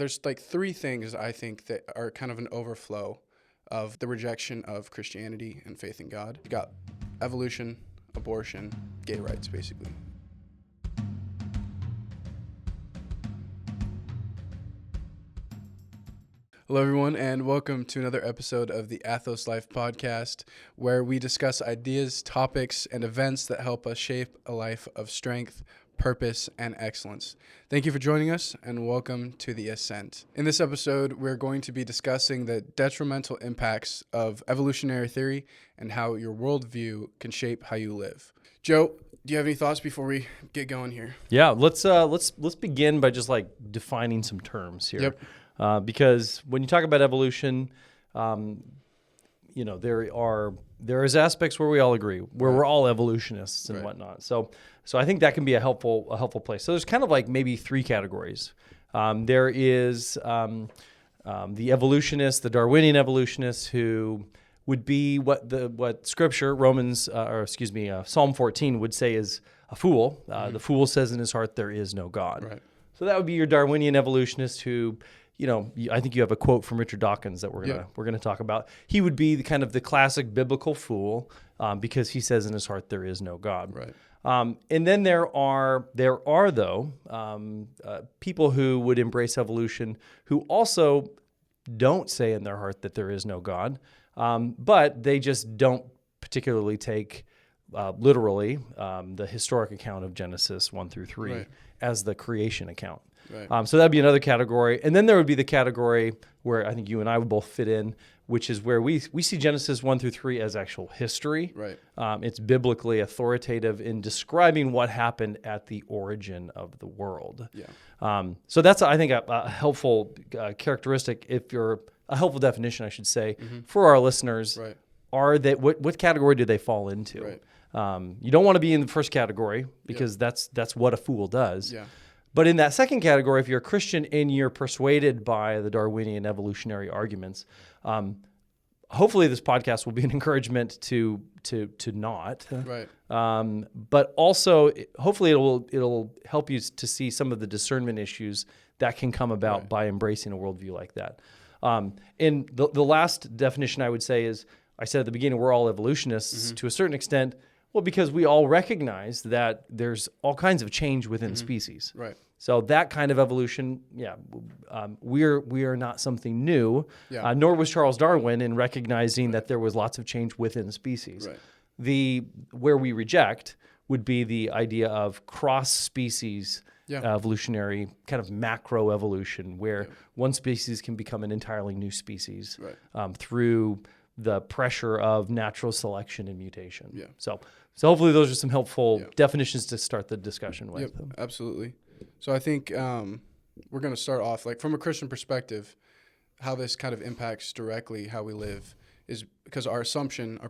There's like three things I think that are kind of an overflow of the rejection of Christianity and faith in God. You got evolution, abortion, gay rights, basically. Hello, everyone, and welcome to another episode of the Athos Life Podcast, where we discuss ideas, topics, and events that help us shape a life of strength, purpose, and excellence. Thank you for joining us, and welcome to The Ascent. In this episode, we're going to be discussing the detrimental impacts of evolutionary theory and how your worldview can shape how you live. Joe, do you have any thoughts before we get going here? Yeah, let's begin by just like defining some terms here. Yep. Because when you talk about evolution, there is aspects where we all agree, where we're all evolutionists and whatnot. So I think that can be a helpful place. So there's kind of like maybe three categories. There is the evolutionists, the Darwinian evolutionists, who would be what Scripture, Psalm 14 would say is a fool. The fool says in his heart, there is no God. Right. So that would be your Darwinian evolutionist who, I think you have a quote from Richard Dawkins that we're gonna talk about. He would be the classic biblical fool because he says in his heart there is no God. Right. And then there are people who would embrace evolution who also don't say in their heart that there is no God, but they just don't particularly take literally the historic account of Genesis 1 through 3 as the creation account. Right. So that'd be another category. And then there would be the category where I think you and I would both fit in, which is where we see Genesis 1 through 3 as actual history. Right. It's biblically authoritative in describing what happened at the origin of the world. Yeah. So that's, I think, a helpful characteristic, a helpful definition, I should say, for our listeners. Right. Are that what category do they fall into? Right. You don't want to be in the first category because that's what a fool does. Yeah. But in that second category, if you're a Christian and you're persuaded by the Darwinian evolutionary arguments, hopefully this podcast will be an encouragement to not. Right. But also, hopefully it'll help you to see some of the discernment issues that can come about by embracing a worldview like that. And the last definition I would say is, I said at the beginning, we're all evolutionists to a certain extent. Well, because we all recognize that there's all kinds of change within species. Right. So that kind of evolution, we are not something new, nor was Charles Darwin in recognizing that there was lots of change within species. Right. Where we reject would be the idea of cross-species evolutionary, kind of macro evolution, where one species can become an entirely new species through the pressure of natural selection and mutation. Yeah. So hopefully those are some helpful definitions to start the discussion with. Yep, absolutely. So I think we're going to start off, like, from a Christian perspective, how this kind of impacts directly how we live is because our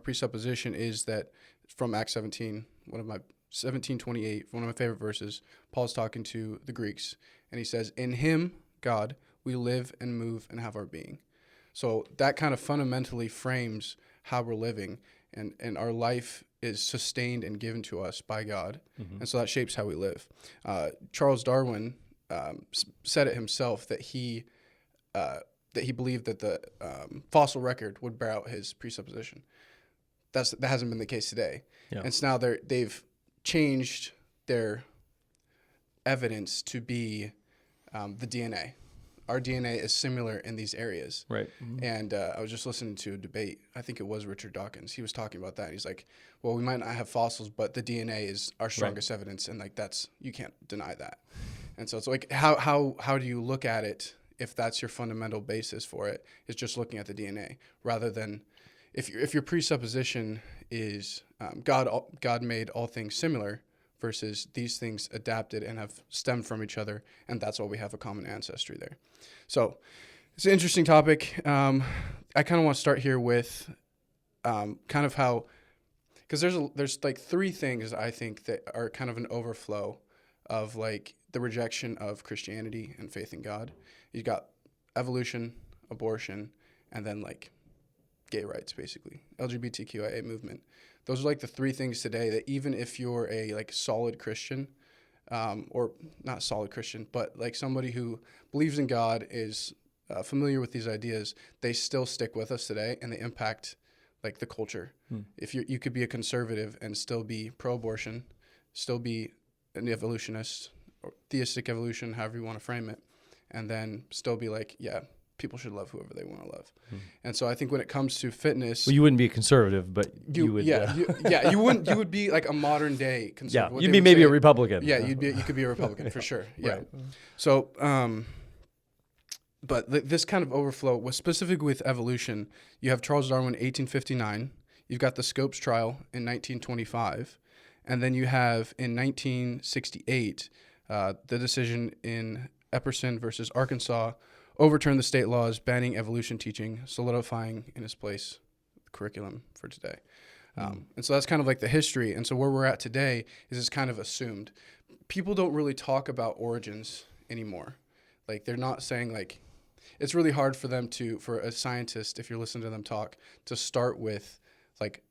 presupposition is that from Acts 17, 17:28, one of my favorite verses, Paul's talking to the Greeks, and he says, "In him, God, we live and move and have our being." So that kind of fundamentally frames how we're living, and our life is sustained and given to us by God, and so that shapes how we live. Charles Darwin said it himself that he believed that the fossil record would bear out his presupposition. That hasn't been the case today, and so now they've changed their evidence to be the DNA. Our DNA is similar in these areas. Right. And I was just listening to a debate. I think it was Richard Dawkins. He was talking about that. He's like, well, we might not have fossils, but the DNA is our strongest evidence. And like, you can't deny that. And so it's like, how do you look at it if that's your fundamental basis for it, is just looking at the DNA rather than if your presupposition is God made all things similar, versus these things adapted and have stemmed from each other, and that's why we have a common ancestry there. So it's an interesting topic. I kind of want to start here with kind of how, because there's like three things I think that are kind of an overflow of like the rejection of Christianity and faith in God. You got evolution, abortion, and then like gay rights, basically, LGBTQIA movement. Those are like the three things today that even if you're a like solid Christian, or not solid Christian, but like somebody who believes in God, is familiar with these ideas, they still stick with us today, and they impact like the culture. If you could be a conservative and still be pro-abortion, still be an evolutionist or theistic evolution, however you want to frame it, and then still be like, yeah, people should love whoever they want to love. And so I think when it comes to fitness, well, you wouldn't be a conservative, but you would. You wouldn't. You would be like a modern day conservative. Yeah, you'd be maybe a Republican. Yeah, you could be a Republican for sure. Yeah. Right. So, but this kind of overflow was specific with evolution. You have Charles Darwin, 1859. You've got the Scopes trial in 1925, and then you have in 1968 the decision in Epperson versus Arkansas overturned the state laws banning evolution teaching, solidifying in its place the curriculum for today. And so that's kind of like the history. And so where we're at today is it's kind of assumed. People don't really talk about origins anymore. Like they're not saying like, it's really hard for them for a scientist, if you're listening to them talk, to start with like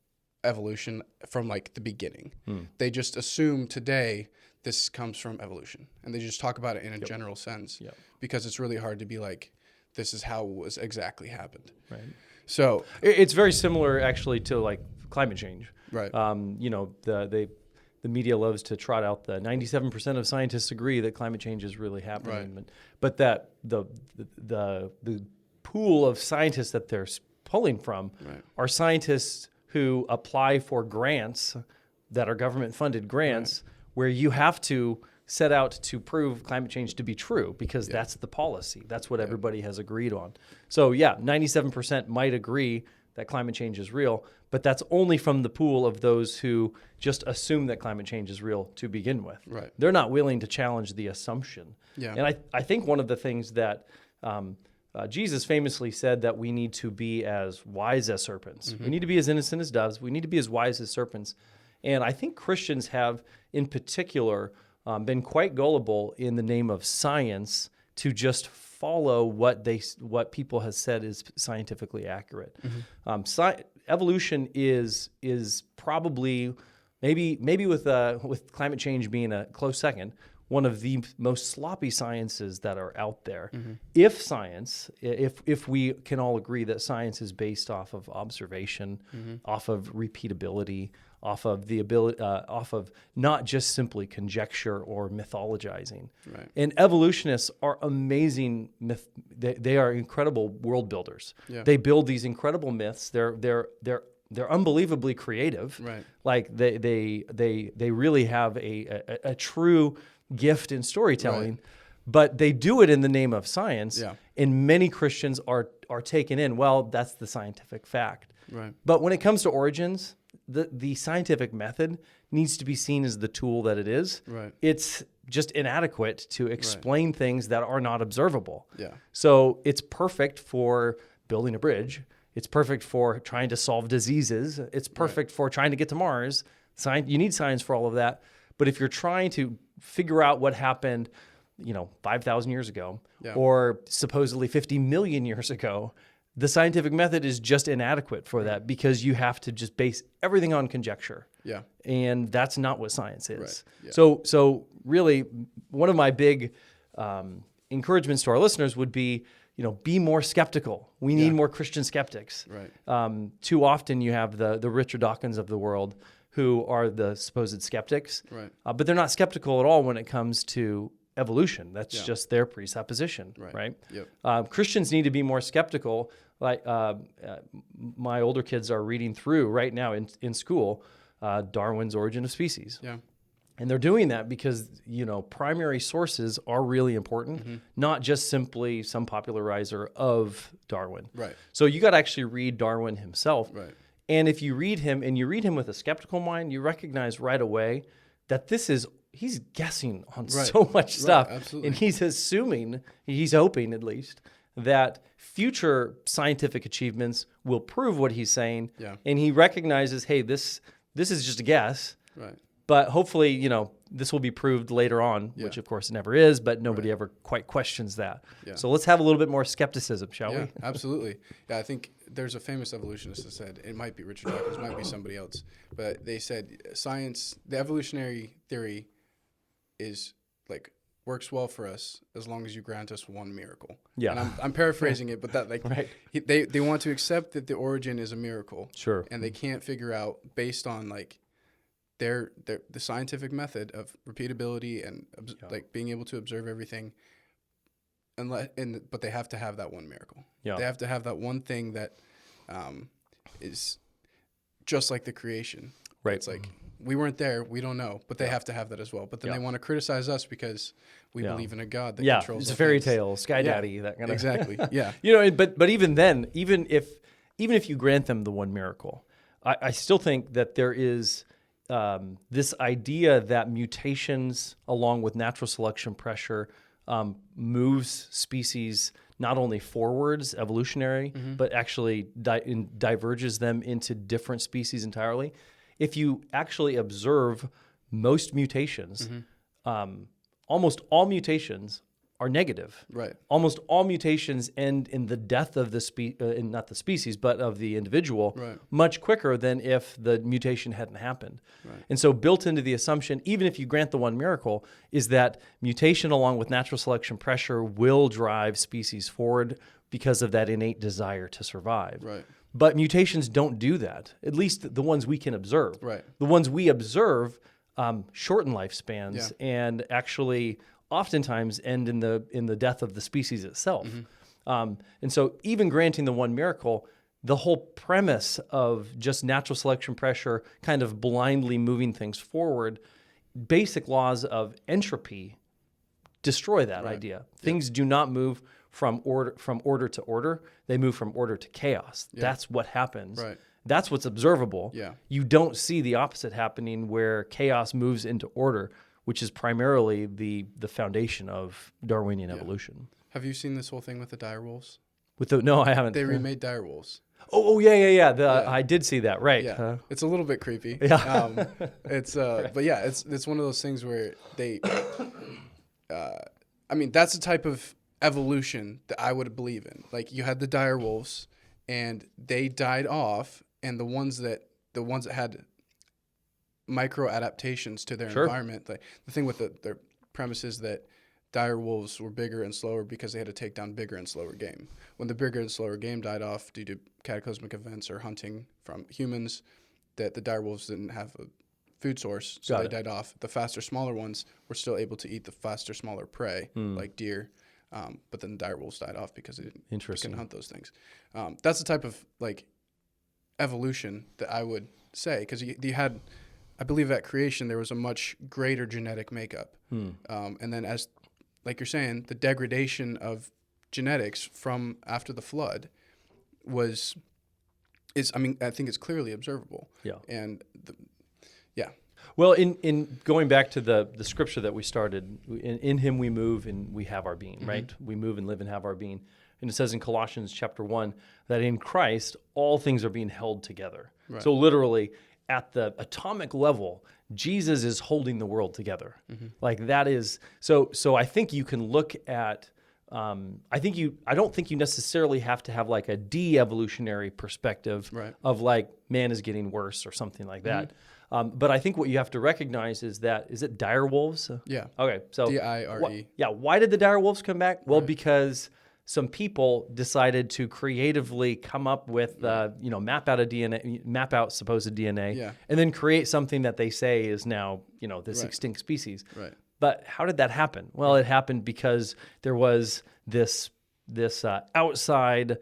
evolution from like the beginning. They just assume today this comes from evolution, and they just talk about it in a general sense because it's really hard to be like, this is how it was exactly happened. Right. So it's very similar actually to like climate change. Right. The media loves to trot out the 97% of scientists agree that climate change is really happening, Right. but that the pool of scientists that they're pulling from are scientists who apply for grants that are government-funded grants, where you have to set out to prove climate change to be true because that's the policy. That's what everybody has agreed on. So 97% might agree that climate change is real, but that's only from the pool of those who just assume that climate change is real to begin with. Right. They're not willing to challenge the assumption. Yeah. And I think one of the things that Jesus famously said that we need to be as wise as serpents. We need to be as innocent as doves. We need to be as wise as serpents. And I think Christians have, in particular, been quite gullible in the name of science to just follow what people have said is scientifically accurate. Evolution is probably maybe with climate change being a close second, one of the most sloppy sciences that are out there. If we can all agree that science is based off of observation, off of repeatability, off of the ability, off of not just simply conjecture or mythologizing. Right. And evolutionists are amazing they are incredible world builders. Yeah. They build these incredible myths. They're unbelievably creative. Right. Like they really have a true gift in storytelling. Right. But they do it in the name of science, and many Christians are taken in, well, that's the scientific fact. Right. But when it comes to origins, the scientific method needs to be seen as the tool that it is. Right. It's just inadequate to explain things that are not observable. Yeah. So it's perfect for building a bridge. It's perfect for trying to solve diseases. It's perfect for trying to get to Mars. You need science for all of that. But if you're trying to figure out what happened 5,000 years ago, or supposedly 50 million years ago, the scientific method is just inadequate for that because you have to just base everything on conjecture. Yeah. And that's not what science is. Right. Yeah. So really, one of my big encouragements to our listeners would be, be more skeptical. We need more Christian skeptics. Right. Too often you have the Richard Dawkins of the world who are the supposed skeptics, right. But they're not skeptical at all when it comes to evolution. That's just their presupposition, right? Yep. Christians need to be more skeptical. Like my older kids are reading through right now in school Darwin's Origin of Species. Yeah. And they're doing that because, primary sources are really important, not just simply some popularizer of Darwin. Right. So you got to actually read Darwin himself. Right. And if you read him and you read him with a skeptical mind, you recognize right away that he's guessing on so much stuff. Absolutely. And he's hoping at least, that future scientific achievements will prove what he's saying. Yeah. And he recognizes, hey, this is just a guess. Right. But hopefully, this will be proved later on, which of course it never is, but nobody ever quite questions that. Yeah. So let's have a little bit more skepticism, shall we? Absolutely. Yeah, I think there's a famous evolutionist that said, it might be Richard Dawkins, it might be somebody else, but they said science, the evolutionary theory is like works well for us as long as you grant us one miracle. Yeah. And I'm paraphrasing it, but that like Right. they want to accept that the origin is a miracle. Sure. And they can't figure out based on like the scientific method of repeatability and like being able to observe everything. But they have to have that one miracle. Yeah. They have to have that one thing that is just like the creation. Right. It's like we weren't there, we don't know, but they have to have that as well. But then they want to criticize us because we believe in a God that controls. It's a fairy tale, Sky Daddy, that kind of exactly. Yeah. But even then, even if you grant them the one miracle, I still think that there is this idea that mutations, along with natural selection pressure, moves species not only forwards, evolutionary, but actually diverges them into different species entirely. If you actually observe most mutations, almost all mutations are negative. Right. Almost all mutations end in the death of the not the species, but of the individual, much quicker than if the mutation hadn't happened. Right. And so built into the assumption, even if you grant the one miracle, is that mutation along with natural selection pressure will drive species forward because of that innate desire to survive. Right. But mutations don't do that, at least the ones we can observe. Right. The ones we observe shorten lifespans and actually oftentimes end in the death of the species itself. And so even granting the one miracle, the whole premise of just natural selection pressure kind of blindly moving things forward, basic laws of entropy destroy that idea. Things do not move from order to order. They move from order to chaos. That's what happens. Right. That's what's observable. Yeah. You don't see the opposite happening where chaos moves into order, which is primarily the foundation of Darwinian evolution. Have you seen this whole thing with the dire wolves? No, I haven't. They remade dire wolves. Oh yeah. I did see that. Right. Yeah. It's a little bit creepy. Yeah. But yeah, it's one of those things where they, I mean, that's the type of evolution that I would believe in. Like you had the dire wolves, and they died off, and the ones that had micro adaptations to their environment. Like the thing with their premise is that dire wolves were bigger and slower because they had to take down bigger and slower game. When the bigger and slower game died off due to cataclysmic events or hunting from humans, that the dire wolves didn't have a food source, so they died off. The faster, smaller ones were still able to eat the faster, smaller prey, like deer. But then the dire wolves died off because they couldn't hunt those things. That's the type of like evolution that I would say, because you had, I believe at creation there was a much greater genetic makeup, and then as like you're saying, the degradation of genetics from after the flood I think it's clearly observable. Yeah, and Well, in going back to the scripture that we started, in him we move and we have our being, right? We move and live and have our being. And it says in Colossians chapter 1 that in Christ, all things are being held together. Right. So literally, at the atomic level, Jesus is holding the world together. Like that is, so I think you can look at, I don't think you necessarily have to have like a de-evolutionary perspective of like man is getting worse or something like that. But I think what you have to recognize is it dire wolves? Yeah. Okay. So D-I-R-E. Why did the dire wolves come back? Well, because some people decided to creatively come up with, map out supposed DNA, and then create something that they say is now, this extinct species. Right. But how did that happen? Well, it happened because there was this outside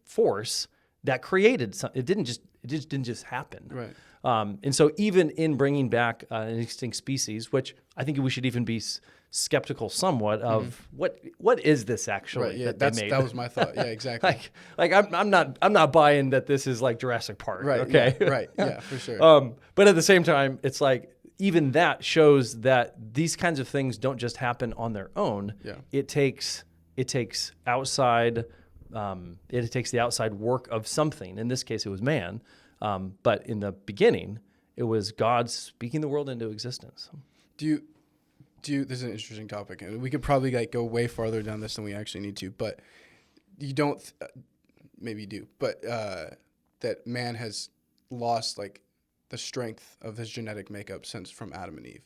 force that created something. It just didn't just happen. Right. And so even in bringing back an extinct species, which I think we should even be skeptical somewhat of what is this actually that they made? That was my thought. Yeah, exactly. I'm not buying that this is like Jurassic Park. Right. Okay. Yeah, right. Yeah, for sure. But at the same time, it's like even that shows that these kinds of things don't just happen on their own. Yeah. It takes outside. It takes the outside work of something. In this case, it was man. But in the beginning, it was God speaking the world into existence. This is an interesting topic, and we could probably go way farther down this than we actually need to, but you don't, maybe you do, but that man has lost the strength of his genetic makeup since from Adam and Eve.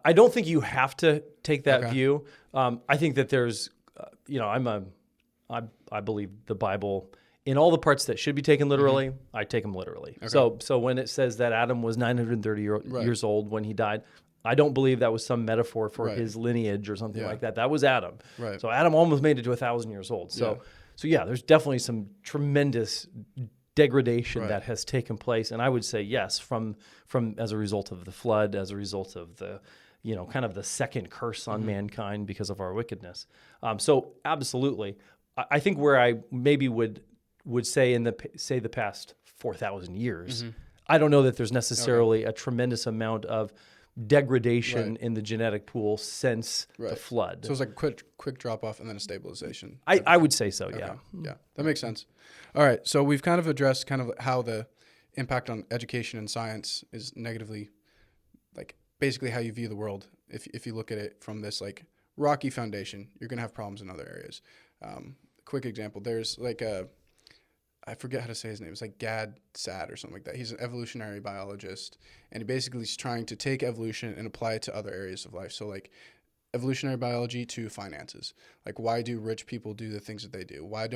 I don't think you have to take that Okay. view. I think that there's, I believe the Bible in all the parts that should be taken literally. I take them literally. Okay. So when it says that Adam was 930 years old when he died, I don't believe that was some metaphor for his lineage or something like that. That was Adam. Right. So Adam almost made it to 1,000 years old. So there's definitely some tremendous degradation that has taken place, and I would say yes, from as a result of the flood, as a result of the, kind of the second curse on mankind because of our wickedness. So absolutely, I think where I maybe would say the past 4,000 years, I don't know that there's necessarily a tremendous amount of degradation in the genetic pool since the flood. So it's like a quick drop off and then a stabilization. I would say so, yeah. Yeah, that makes sense. All right, so we've kind of addressed kind of how the impact on education and science is negatively, like basically how you view the world. If you look at it from this like rocky foundation, you're going to have problems in other areas. Quick example, there's like I forget how to say his name. It's like Gad Sad or something like that. He's an evolutionary biologist, and he basically is trying to take evolution and apply it to other areas of life. So like evolutionary biology to finances. Like, why do rich people do the things that they do? Why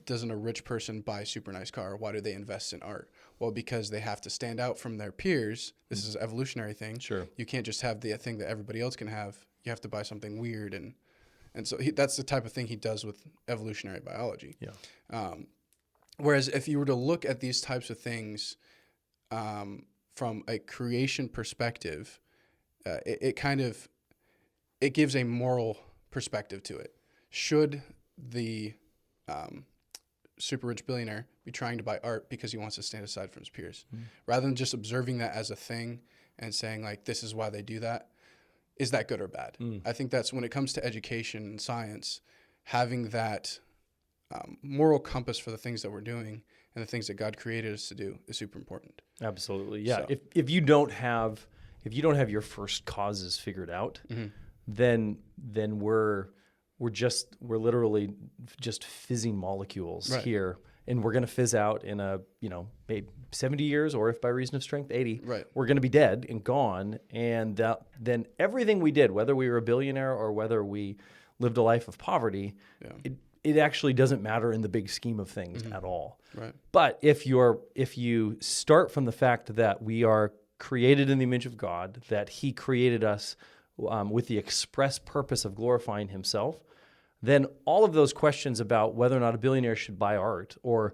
doesn't a rich person buy a super nice car? Why do they invest in art? Well, because they have to stand out from their peers. This is an evolutionary thing. Sure. You can't just have the thing that everybody else can have. You have to buy something weird, and so that's the type of thing he does with evolutionary biology. Yeah. Whereas if you were to look at these types of things from a creation perspective, it gives a moral perspective to it. Should the super rich billionaire be trying to buy art because he wants to stand aside from his peers, rather than just observing that as a thing and saying like, this is why they do that? Is that good or bad? I think that's when it comes to education and science, having that moral compass for the things that we're doing and the things that God created us to do is super important. Absolutely, yeah. So. If you don't have your first causes figured out, then we're literally just fizzing molecules here, and we're going to fizz out in maybe 70 years, or if by reason of strength 80. Right. We're going to be dead and gone, and then everything we did, whether we were a billionaire or whether we lived a life of poverty, it actually doesn't matter in the big scheme of things at all. Right. But if you start from the fact that we are created in the image of God, that He created us with the express purpose of glorifying Himself, then all of those questions about whether or not a billionaire should buy art or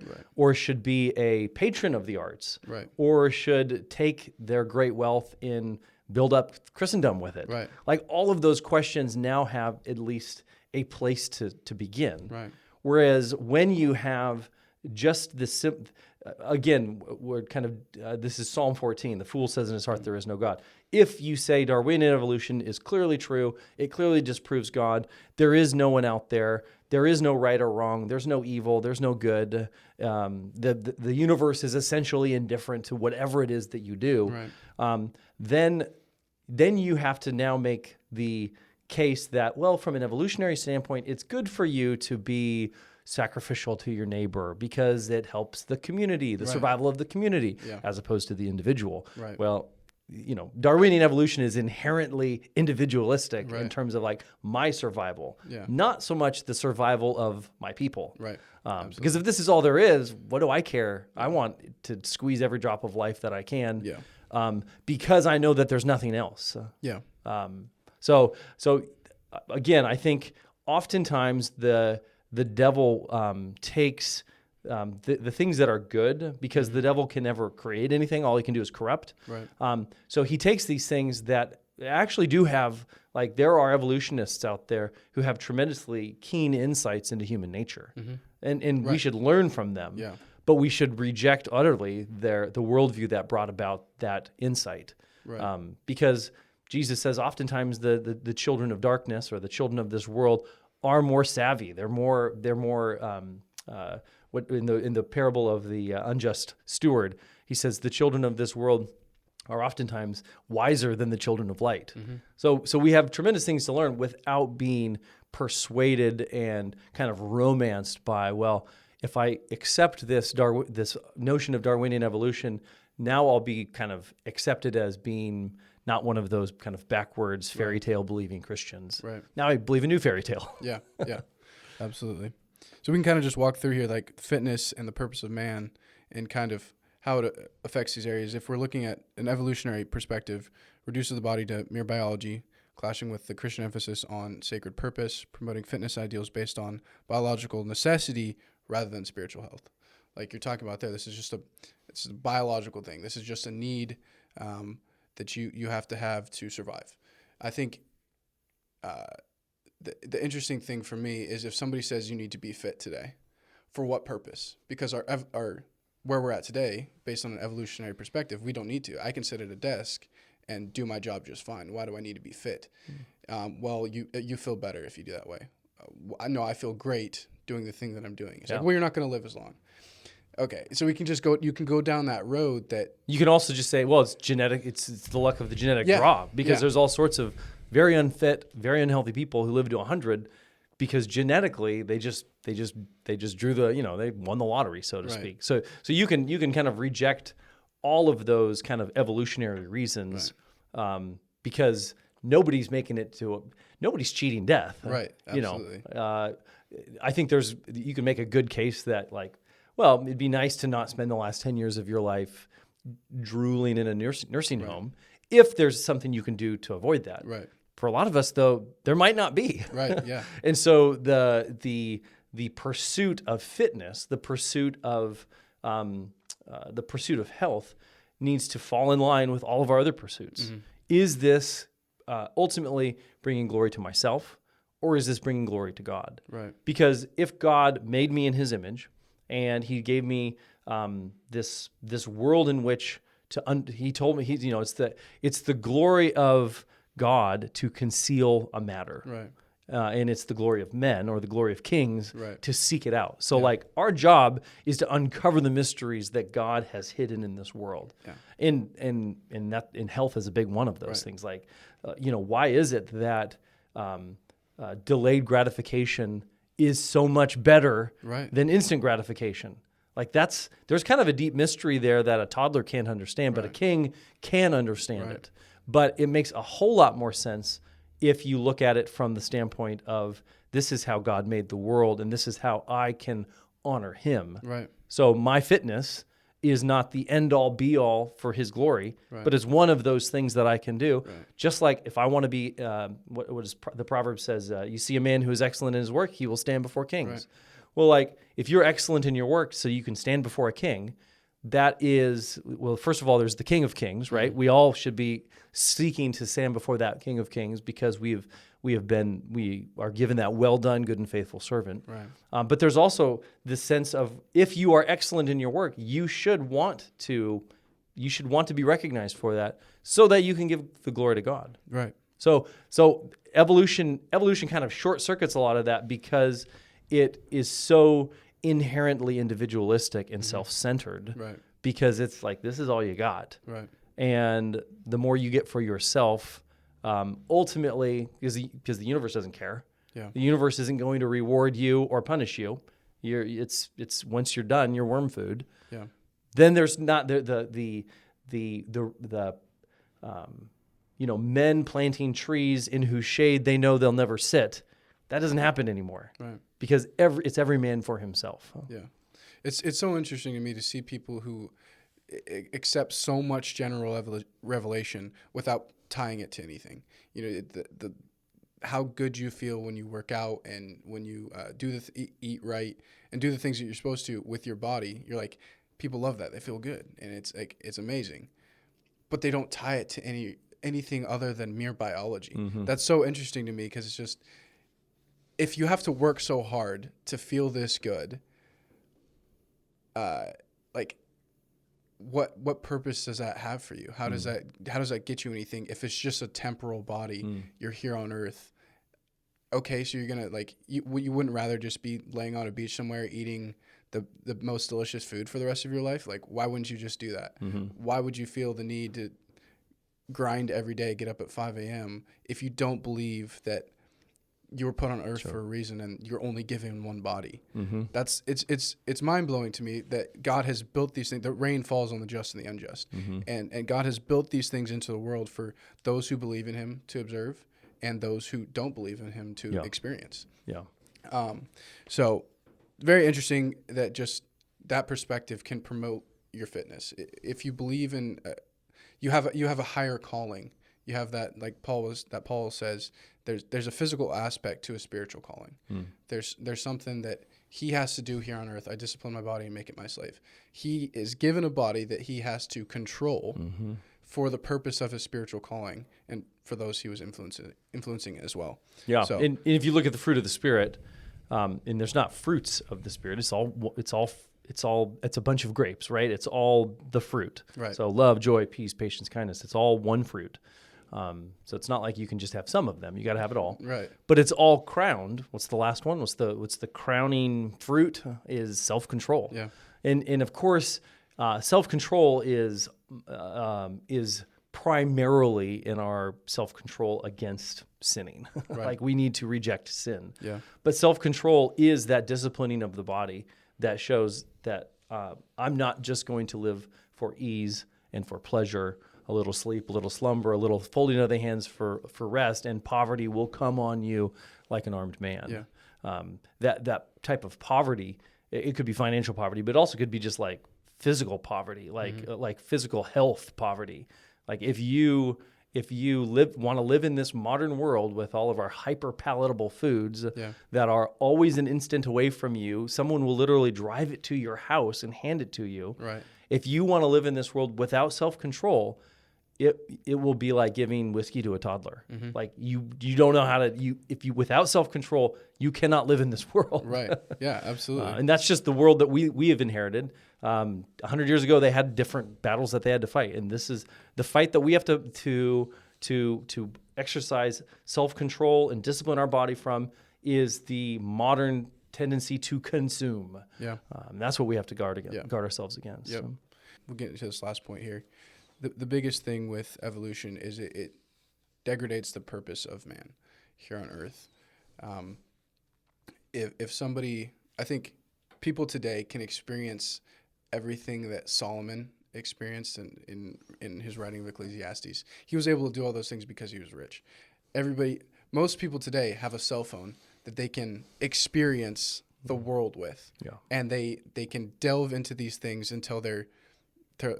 should be a patron of the arts, or should take their great wealth and build up Christendom with it, like all of those questions now have at least a place to begin. Right. Whereas when you have just the again, we're kind of this is Psalm 14. The fool says in his heart there is no God. If you say Darwinian evolution is clearly true, it clearly disproves God. There is no one out there. There is no right or wrong. There's no evil. There's no good. The universe is essentially indifferent to whatever it is that you do. Right. Then you have to now make the case that, well, from an evolutionary standpoint, it's good for you to be sacrificial to your neighbor because it helps the community, the survival of the community, as opposed to the individual. Right. Well, Darwinian evolution is inherently individualistic in terms of like my survival, not so much the survival of my people. Right. Because if this is all there is, what do I care? I want to squeeze every drop of life that I can. Because I know that there's nothing else. So again, I think oftentimes the devil takes the things that are good, because the devil can never create anything. All he can do is corrupt. Right. So he takes these things that actually do have, like, there are evolutionists out there who have tremendously keen insights into human nature, and we should learn from them. Yeah. But we should reject utterly the worldview that brought about that insight, because Jesus says oftentimes the children of darkness or the children of this world are more savvy. They're more what in the parable of the unjust steward, he says the children of this world are oftentimes wiser than the children of light. So we have tremendous things to learn without being persuaded and kind of romanced by, well, if I accept this notion of Darwinian evolution, now I'll be kind of accepted as being not one of those kind of backwards fairy tale believing Christians. Right. Now I believe a new fairy tale. Yeah, yeah, absolutely. So we can kind of just walk through here, like fitness and the purpose of man, and kind of how it affects these areas. If we're looking at an evolutionary perspective, reduces the body to mere biology, clashing with the Christian emphasis on sacred purpose, promoting fitness ideals based on biological necessity rather than spiritual health. Like you're talking about there, this is just it's a biological thing. This is just a need that you have to have to survive. I think the interesting thing for me is if somebody says you need to be fit today, for what purpose? Because our where we're at today, based on an evolutionary perspective, we don't need to. I can sit at a desk and do my job just fine. Why do I need to be fit? Well, you feel better if you do that way. No, I feel great doing the thing that I'm doing. It's like, well, you're not going to live as long. Okay, so we can just go. You can go down that road. That you can also just say, well, it's genetic. It's the luck of the genetic draw, because there's all sorts of very unfit, very unhealthy people who live to 100 because genetically they just drew the, they won the lottery, so to speak. So you can kind of reject all of those kind of evolutionary reasons, because nobody's making it to nobody's cheating death. Right. Absolutely. I think you can make a good case that, like, well, it'd be nice to not spend the last 10 years of your life drooling in a nursing home if there's something you can do to avoid that. Right. For a lot of us, though, there might not be. Right. Yeah. And so the pursuit of fitness, the pursuit of health, needs to fall in line with all of our other pursuits. Mm-hmm. Is this ultimately bringing glory to myself, or is this bringing glory to God? Right. Because if God made me in His image, and He gave me this world in which He told me it's the glory of God to conceal a matter, right? And it's the glory of men, or the glory of kings, to seek it out. So, like, our job is to uncover the mysteries that God has hidden in this world. Yeah. And health is a big one of those things. Like, why is it that delayed gratification is so much better than instant gratification? Like, there's kind of a deep mystery there that a toddler can't understand, but a king can understand it. But it makes a whole lot more sense if you look at it from the standpoint of, this is how God made the world, and this is how I can honor Him. Right. So my fitness is not the end-all, be-all for His glory, but it's one of those things that I can do. Right. Just like if I want to be, the proverb says, you see a man who is excellent in his work, he will stand before kings. Right. Well, like, if you're excellent in your work so you can stand before a king, that is, well, first of all, there's the King of Kings, right? Mm-hmm. We all should be seeking to stand before that King of Kings, because we are given that well done, good and faithful servant. Right. But there's also this sense of, if you are excellent in your work, you should want to be recognized for that, so that you can give the glory to God. Right. So evolution kind of short circuits a lot of that, because it is so inherently individualistic and self-centered, because it's like, this is all you got. Right. And the more you get for yourself, ultimately, because the universe doesn't care. Yeah. The universe isn't going to reward you or punish you. It's once you're done, you're worm food. Yeah. Then there's not the men planting trees in whose shade they know they'll never sit. That doesn't happen anymore. Right. Because it's every man for himself. Yeah. It's so interesting to me to see people who accept so much general revelation without tying it to anything. The how good you feel when you work out, and when you eat right and do the things that you're supposed to with your body. You're like, people love that. They feel good, and it's amazing. But they don't tie it to anything other than mere biology. Mm-hmm. That's so interesting to me, because it's just, if you have to work so hard to feel this good, what purpose does that have for you? How does that get you anything if it's just a temporal body? You're here on Earth. Okay, so you're gonna, like, you wouldn't rather just be laying on a beach somewhere eating the most delicious food for the rest of your life? Like, why wouldn't you just do that? Mm-hmm. Why would you feel the need to grind every day, get up at 5 a.m. if you don't believe that you were put on earth for a reason, and you're only given one body. Mm-hmm. It's mind blowing to me that God has built these things. The rain falls on the just and the unjust, Mm-hmm. and God has built these things into the world for those who believe in Him to observe, and those who don't believe in Him to experience. Yeah. So very interesting that just that perspective can promote your fitness. If you believe in, you have a higher calling. You have that, like Paul says, there's a physical aspect to a spiritual calling. There's something that he has to do here on earth. I discipline my body and make it my slave. He is given a body that he has to control for the purpose of his spiritual calling and for those he was influencing as well. Yeah. So, and if you look at the fruit of the Spirit, and there's not fruits of the Spirit, it's a bunch of grapes, right? It's all the fruit. Right. So love, joy, peace, patience, kindness. It's all one fruit. So it's not like you can just have some of them. You got to have it all. Right. But it's all crowned. What's the last one? What's the crowning fruit? Is self-control. Yeah. And of course, self-control is primarily in our self-control against sinning. Right. Like we need to reject sin. Yeah. But self-control is that disciplining of the body that shows that I'm not just going to live for ease and for pleasure, a little sleep, a little slumber, a little folding of the hands for rest, and poverty will come on you like an armed man. Yeah. That type of poverty, it could be financial poverty, but it also could be just like physical poverty, like physical health poverty. Like if you want to live in this modern world with all of our hyper palatable foods that are always an instant away from you, someone will literally drive it to your house and hand it to you. Right. If you want to live in this world without self-control, it will be like giving whiskey to a toddler. Like you don't know how to, without self-control, you cannot live in this world. Right. Yeah, absolutely. And that's just the world that we have inherited. 100 years ago, they had different battles that they had to fight. And this is the fight that we have to exercise self-control and discipline our body from is the modern tendency to consume. Yeah. That's what we have to guard ourselves against. Yep. So. We'll get into this last point here. The biggest thing with evolution is it degrades the purpose of man here on earth. If somebody, I think people today can experience everything that Solomon experienced in his writing of Ecclesiastes. He was able to do all those things because he was rich. Most people today have a cell phone that they can experience the world with. Yeah. And they can delve into these things until their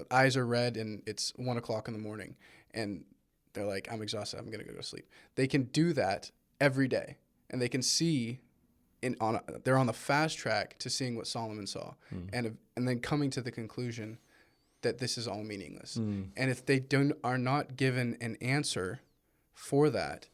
eyes are red and it's 1 o'clock in the morning and they're like, I'm exhausted, I'm going to go to sleep. They can do that every day, and they can see they're on the fast track to seeing what Solomon saw, and then coming to the conclusion that this is all meaningless. And if they are not given an answer for that,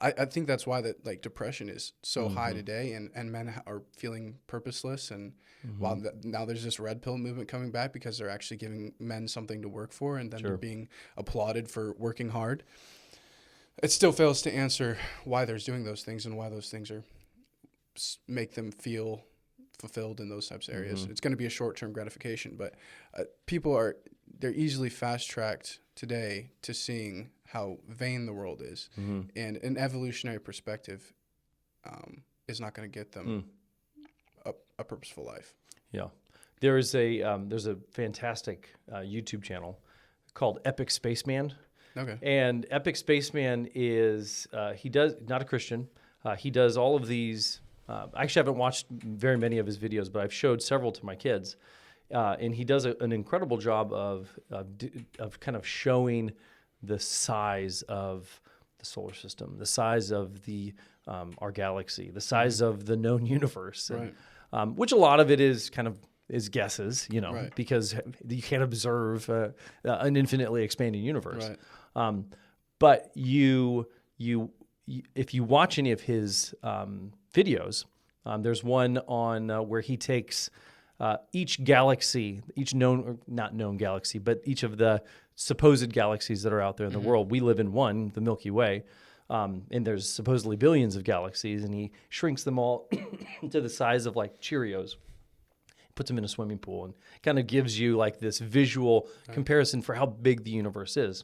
I think that's why that like depression is so high today, and men are feeling purposeless. And while now there's this red pill movement coming back because they're actually giving men something to work for, and then they're being applauded for working hard. It still fails to answer why they're doing those things and why those things make them feel fulfilled in those types of areas. It's going to be a short-term gratification, but they're easily fast-tracked today to seeing how vain the world is, and an evolutionary perspective is not going to get them a purposeful life. Yeah, there's a fantastic YouTube channel called Epic Spaceman. Okay. And Epic Spaceman is not a Christian. He does all of these. I actually haven't watched very many of his videos, but I've showed several to my kids. And he does an incredible job of kind of showing the size of the solar system, the size of our galaxy, the size of the known universe, and, which a lot of it is kind of is guesses, because you can't observe an infinitely expanding universe. Right. But if you watch any of his videos, there's one on where he takes each galaxy, each known or not known galaxy, but each of the supposed galaxies that are out there in the world. We live in one, the Milky Way, and there's supposedly billions of galaxies, and he shrinks them all to the size of like Cheerios, puts them in a swimming pool, and kind of gives you like this visual comparison for how big the universe is.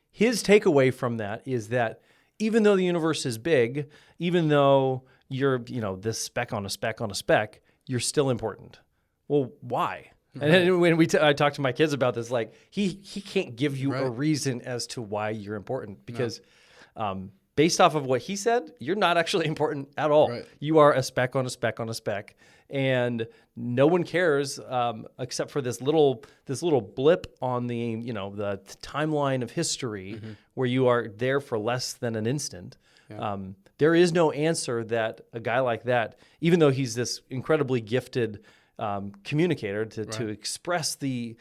His takeaway from that is that even though the universe is big, even though you're, this speck on a speck on a speck, you're still important. Well, why? And then when I talk to my kids about this, like he can't give you a reason as to why you're important because based off of what he said, you're not actually important at all. Right. You are a speck on a speck on a speck, and no one cares except for this little blip on the the timeline of history where you are there for less than an instant. Yeah. There is no answer that a guy like that, even though he's this incredibly gifted communicator to express the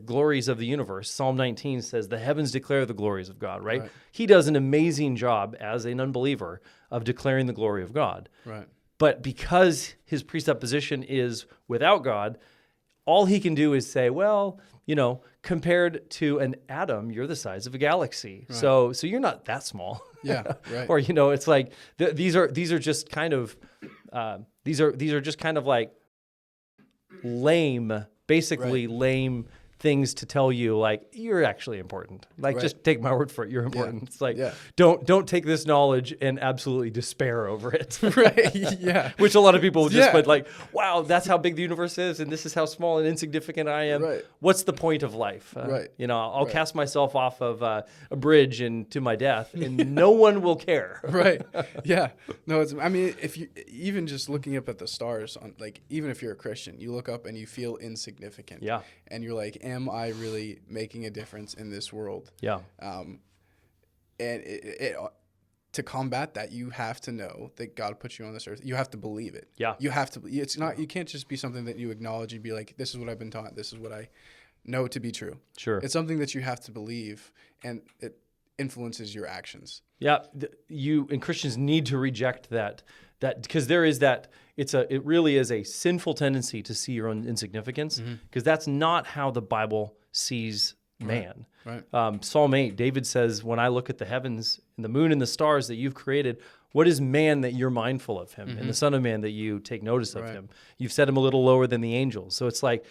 glories of the universe. Psalm 19 says, the heavens declare the glories of God, right? He does an amazing job as an unbeliever of declaring the glory of God. Right. But because his presupposition is without God, all he can do is say, well, compared to an atom, you're the size of a galaxy. Right. So you're not that small. Yeah, right. Or, it's like these are just kind of these are just kind of like lame things to tell you, like, you're actually important. Like, just take my word for it. You're important. Yeah. It's like, don't take this knowledge and absolutely despair over it. Right. Yeah. Which a lot of people just put like, wow, that's how big the universe is. And this is how small and insignificant I am. Right. What's the point of life? I'll cast myself off of a bridge and to my death and no one will care. Right. Yeah. No, if you, even just looking up at the stars on, like, even if you're a Christian, you look up and you feel insignificant. Yeah. And you're like, am I really making a difference in this world? Yeah. And to combat that, you have to know that God put you on this earth. You have to believe it. Yeah. You have to. It's not. You can't just be something that you acknowledge and be like, this is what I've been taught. This is what I know to be true. Sure. It's something that you have to believe, and it influences your actions. Yeah. You and Christians need to reject that because there is that. It really is a sinful tendency to see your own insignificance because that's not how the Bible sees man. Right. Psalm 8, David says, when I look at the heavens and the moon and the stars that you've created, what is man that you're mindful of him and the son of man that you take notice of him? You've set him a little lower than the angels. So it's like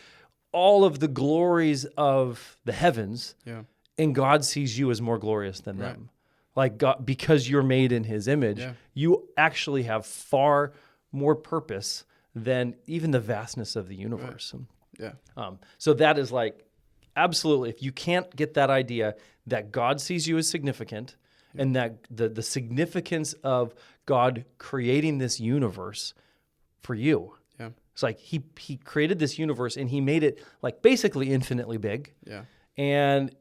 all of the glories of the heavens and God sees you as more glorious than them. Like God, because you're made in his image, you actually have far more purpose than even the vastness of the universe. Right. Yeah. So that is like, absolutely, if you can't get that idea that God sees you as significant and that the significance of God creating this universe for you. Yeah. It's like he created this universe and he made it like basically infinitely big. Yeah. And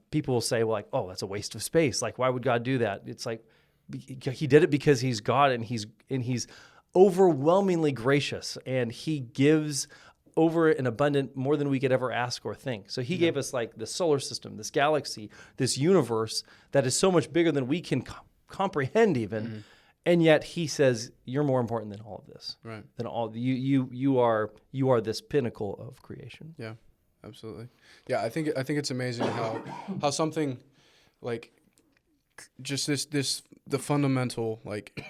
people will say, well, like, oh, that's a waste of space. Like, why would God do that? It's like he did it because he's God and he's overwhelmingly gracious, and he gives over an abundant more than we could ever ask or think. So he gave us like the solar system, this galaxy, this universe that is so much bigger than we can comprehend even. And yet he says, you're more important than all of this. Right. Than all you are this pinnacle of creation. Yeah, absolutely. Yeah, I think it's amazing how something like just the fundamental like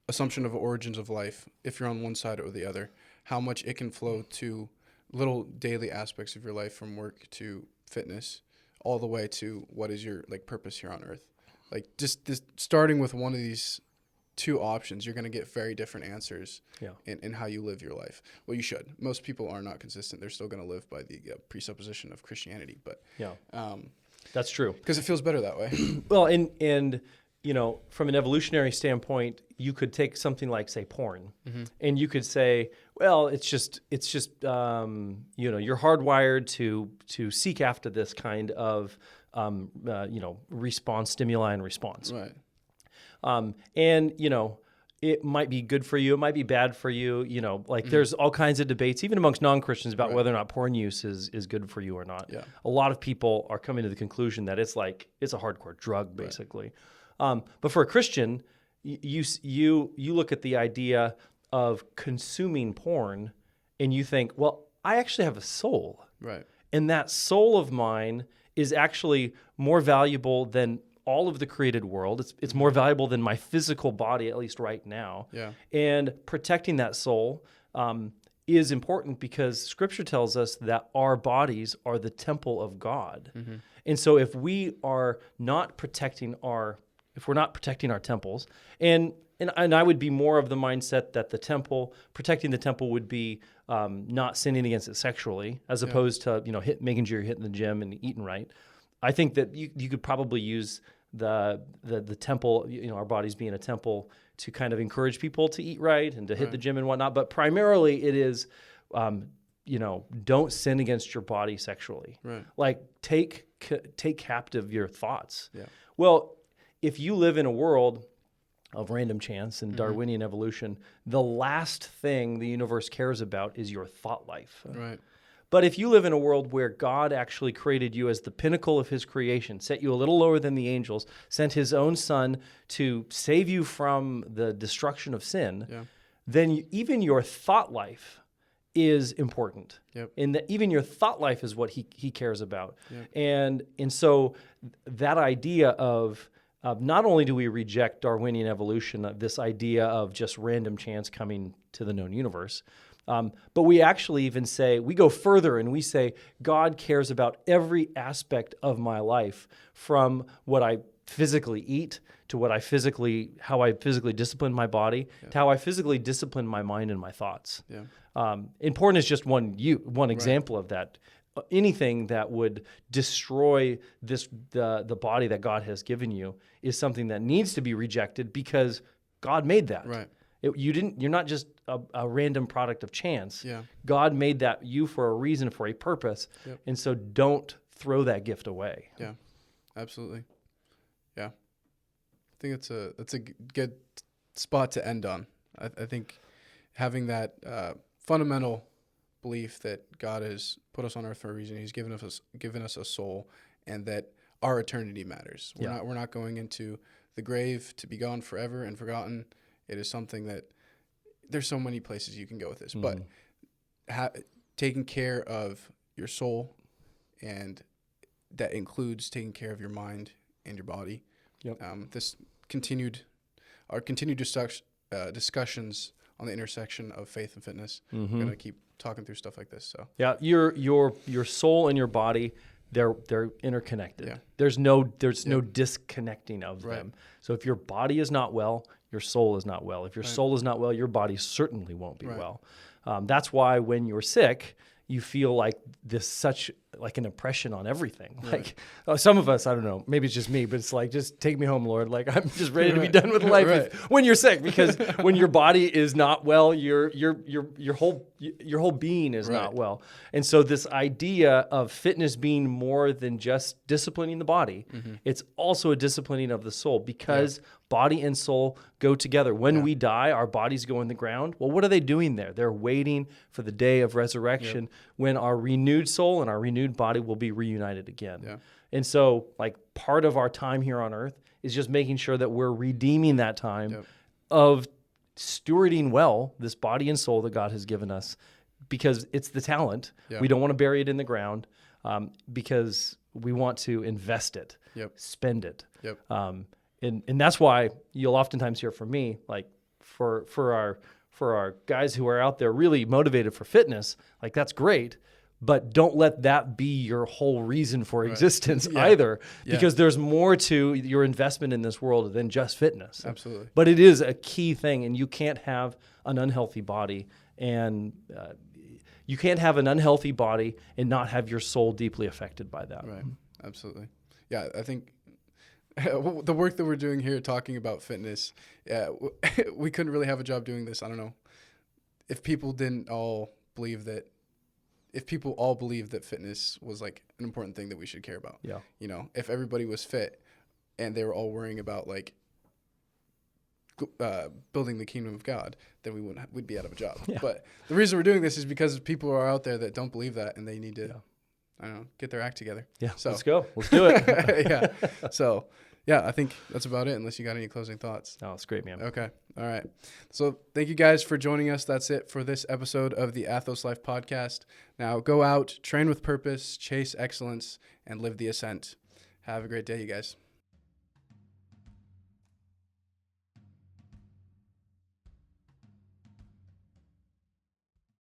assumption of origins of life, if you're on one side or the other, how much it can flow to little daily aspects of your life, from work to fitness, all the way to what is your like purpose here on earth. Like just this, starting with one of these two options, you're going to get very different answers in how you live your life. Well, you should. Most people are not consistent. They're still going to live by the presupposition of Christianity, but that's true. Because it feels better that way. Well, and from an evolutionary standpoint, you could take something like, say, porn, and you could say, well, it's just you're hardwired to seek after this kind of response, stimuli and response. Right. And it might be good for you, it might be bad for you. There's all kinds of debates, even amongst non-Christians, about whether or not porn use is good for you or not. Yeah. A lot of people are coming to the conclusion that it's a hardcore drug, basically. Right. But for a Christian, you look at the idea of consuming porn and you think, well, I actually have a soul. Right. And that soul of mine is actually more valuable than all of the created world. It's more valuable than my physical body, at least right now. Yeah. And protecting that soul is important because Scripture tells us that our bodies are the temple of God. And so if we are not protecting our if we're not protecting our temples, and I would be more of the mindset that protecting the temple would be not sinning against it sexually, as opposed to making sure you're hitting the gym and eating right. I think that you could probably use the temple, our bodies being a temple, to kind of encourage people to eat right and to hit the gym and whatnot. But primarily, it is, don't sin against your body sexually. Right. Like take captive your thoughts. Yeah. Well, if you live in a world of random chance and Darwinian evolution, the last thing the universe cares about is your thought life. Right. But if you live in a world where God actually created you as the pinnacle of his creation, set you a little lower than the angels, sent his own son to save you from the destruction of sin, then even your thought life is important. Yep. And even your thought life is what he cares about. Yep. And so that idea of not only do we reject Darwinian evolution, this idea of just random chance coming to the known universe, but we actually even say, we go further and we say, God cares about every aspect of my life, from what I physically eat to how I physically discipline my body, to how I physically discipline my mind and my thoughts. Yeah. And porn is just one example of that. Anything that would destroy the body that God has given you is something that needs to be rejected, because God made that. Right. You're not just a random product of chance. Yeah. God made that you for a reason, for a purpose. Yep. And so don't throw that gift away. Yeah, absolutely. Yeah. I think that's a good spot to end on. I think having that fundamental belief that God has put us on earth for a reason. He's given us a soul, and that our eternity matters. We're not going into the grave to be gone forever and forgotten. It is something that there's so many places you can go with this, but taking care of your soul, and that includes taking care of your mind and your body. Yep. Our continued discussions on the intersection of faith and fitness. We're going to keep talking through stuff like this. So yeah, your soul and your body, they're interconnected. Yeah. There's no disconnecting of them. So if your body is not well, your soul is not well. If your soul is not well, your body certainly won't be well. That's why when you're sick, you feel like such an oppression on everything. Like some of us, I don't know, maybe it's just me, but it's like, just take me home, Lord. Like, I'm just ready to be done with life when you're sick, because when your body is not well, your whole being is not well. And so this idea of fitness being more than just disciplining the body, it's also a disciplining of the soul, because body and soul go together. When we die, our bodies go in the ground. Well, what are they doing there? They're waiting for the day of resurrection, when our renewed soul and our renewed body will be reunited again. Yeah. And so, like, part of our time here on earth is just making sure that we're redeeming that time of stewarding well this body and soul that God has given us, because it's the talent. Yeah. We don't want to bury it in the ground, because we want to invest it, spend it. Yep. And that's why you'll oftentimes hear from me, like, for our guys who are out there really motivated for fitness, like, that's great, but don't let that be your whole reason for existence either, because there's more to your investment in this world than just fitness. Absolutely. But it is a key thing, and you can't have an unhealthy body, and not have your soul deeply affected by that. Right. Absolutely. Yeah, I think the work that we're doing here, talking about fitness, we couldn't really have a job doing this. I don't know if people all believed that fitness was like an important thing that we should care about. Yeah. You know, if everybody was fit and they were all worrying about like building the kingdom of God, then we'd be out of a job. Yeah. But the reason we're doing this is because people are out there that don't believe that, and they need to, I don't know, get their act together. Yeah. So let's go. Let's do it. Yeah. So yeah, I think that's about it, unless you got any closing thoughts. Oh, it's great, man. Okay. All right. So thank you guys for joining us. That's it for this episode of the Athos Life Podcast. Now go out, train with purpose, chase excellence, and live the ascent. Have a great day, you guys.